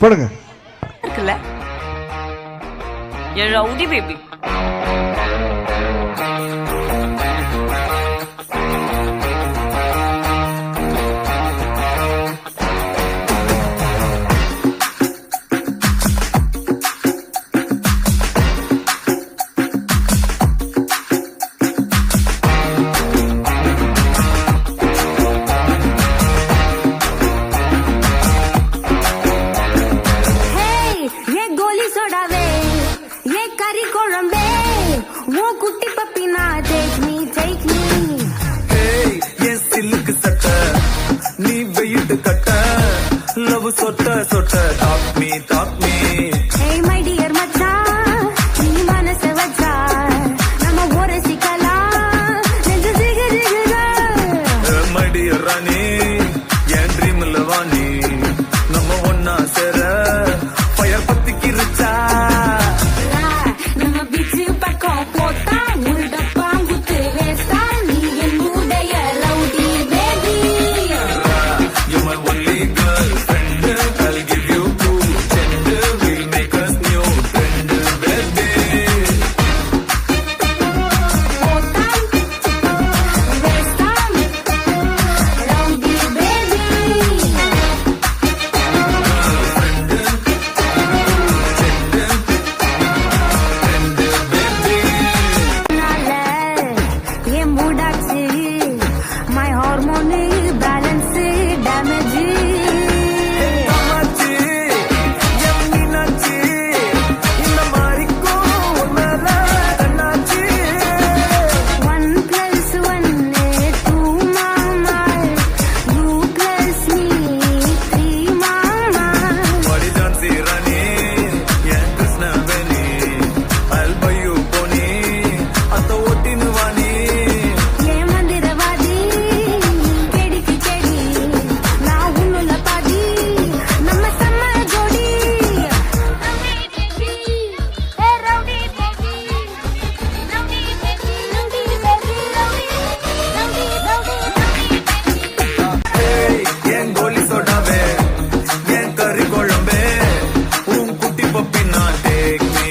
போடுங்க. இருக்குல்ல என் rowdy baby. சொட்ட சொட்ட talk me hey my dear மச்சான் நீ மனச வச்சா நம்ம ஒரு சிக்கலா நெஞ்சு ஜிகு ஜிகுதா my dear ராணி என் ட்ரீம்ல வாணி நம்ம ஒன்னா சேர ஃபயர் பத்திக்கிருச்சா நம்ம பீச்சு பக்கம் போட்டா உள்ள பாங்குத்து வேஸ்டா நீ என் மூடைய rowdy baby you my only girlfriend I'll give you two gender we'll make us new friend baby போட்டா வேஸ்டா ரவுடி பேபி நால என் மூடாச்சு my hormone balance damage Kamakshi என் மீனாட்சி இந்த மாதிரிக்கும் உன்னால கண்ணாச்சி 1 plus 1 2 mama you plus me 3 mama படிஜான்சி Rani N Krishnaveni I'll buy you pony அத்த ஓட்டினு வாணி ஏ மந்திரவாதி கேடிக்கு கேடி நான் உன்னுல பாதி நம்ம செம்ம ஜோடி rowdy baby rowdy baby rowdy baby ஏய் என் கோலி சோடாவே என் கறி குழம்பே உன் குட்டி பப்பி நான் take me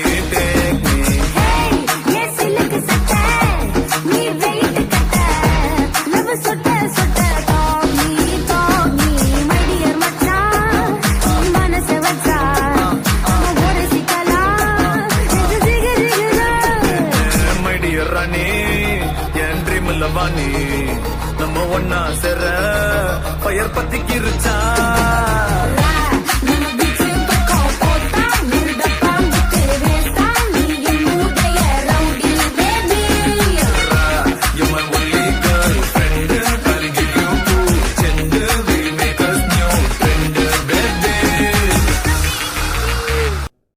Hey, yes, look at that. Me wait at that. Love sotta sotta talk me, my dear மச்சான். நீ மனச வச்சா நம்ம ஒரு சிக்கலா நெஞ்சு ஜிகு ஜிகுதா. மை டியர் ராணி என் ட்ரீம்ல வாணி நம்ம ஒன்னா சேர ஃபயர் பத்திக்கிருச்சா